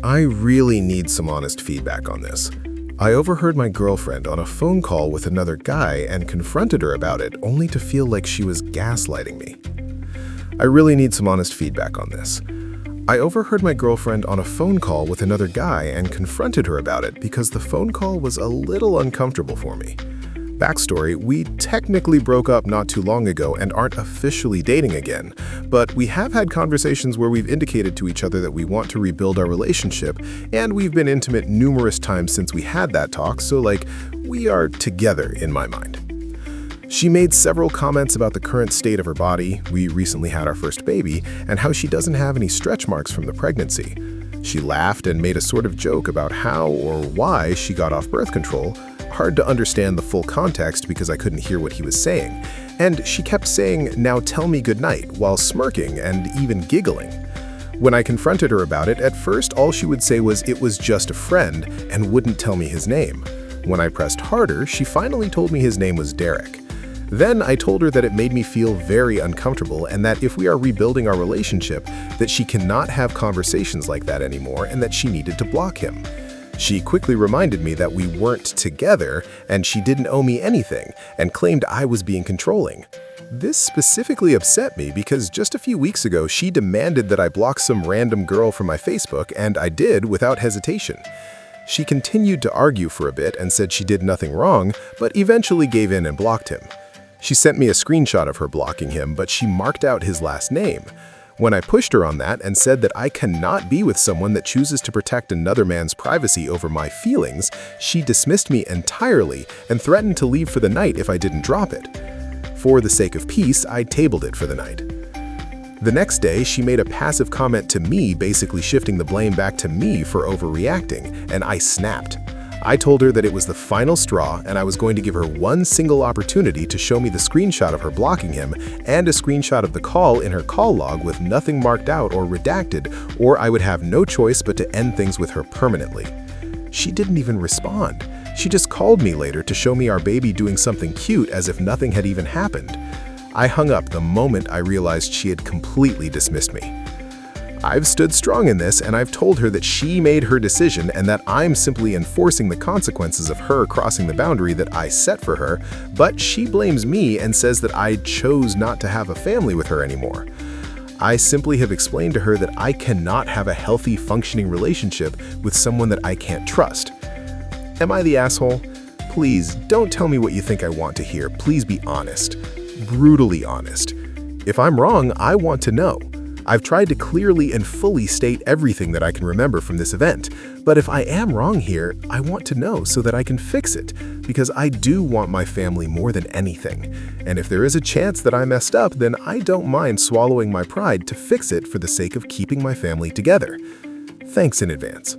I really need some honest feedback on this. I overheard my girlfriend on a phone call with another guy and confronted her about it, only to feel like she was gaslighting me. I really need some honest feedback on this. I overheard my girlfriend on a phone call with another guy and confronted her about it because the phone call was a little uncomfortable for me. Backstory, we technically broke up not too long ago and aren't officially dating again, but we have had conversations where we've indicated to each other that we want to rebuild our relationship, and we've been intimate numerous times since we had that talk, so we are together in my mind. She made several comments about the current state of her body, we recently had our first baby, and how she doesn't have any stretch marks from the pregnancy. She laughed and made a sort of joke about how or why she got off birth control. Hard to understand the full context because I couldn't hear what he was saying. And she kept saying, "Now tell me goodnight," while smirking and even giggling. When I confronted her about it, at first all she would say was it was just a friend and wouldn't tell me his name. When I pressed harder, she finally told me his name was Derek. Then I told her that it made me feel very uncomfortable and that if we are rebuilding our relationship, that she cannot have conversations like that anymore and that she needed to block him. She quickly reminded me that we weren't together and she didn't owe me anything and claimed I was being controlling. This specifically upset me because just a few weeks ago she demanded that I block some random girl from my Facebook, and I did without hesitation. She continued to argue for a bit and said she did nothing wrong, but eventually gave in and blocked him. She sent me a screenshot of her blocking him, but she marked out his last name. When I pushed her on that and said that I cannot be with someone that chooses to protect another man's privacy over my feelings, she dismissed me entirely and threatened to leave for the night if I didn't drop it. For the sake of peace, I tabled it for the night. The next day, she made a passive comment to me, basically shifting the blame back to me for overreacting, and I snapped. I told her that it was the final straw and I was going to give her one single opportunity to show me the screenshot of her blocking him and a screenshot of the call in her call log with nothing marked out or redacted, or I would have no choice but to end things with her permanently. She didn't even respond. She just called me later to show me our baby doing something cute as if nothing had even happened. I hung up the moment I realized she had completely dismissed me. I've stood strong in this, and I've told her that she made her decision and that I'm simply enforcing the consequences of her crossing the boundary that I set for her, but she blames me and says that I chose not to have a family with her anymore. I simply have explained to her that I cannot have a healthy, functioning relationship with someone that I can't trust. Am I the asshole? Please, don't tell me what you think I want to hear. Please be honest. Brutally honest. If I'm wrong, I want to know. I've tried to clearly and fully state everything that I can remember from this event, but if I am wrong here, I want to know so that I can fix it, because I do want my family more than anything. And if there is a chance that I messed up, then I don't mind swallowing my pride to fix it for the sake of keeping my family together. Thanks in advance.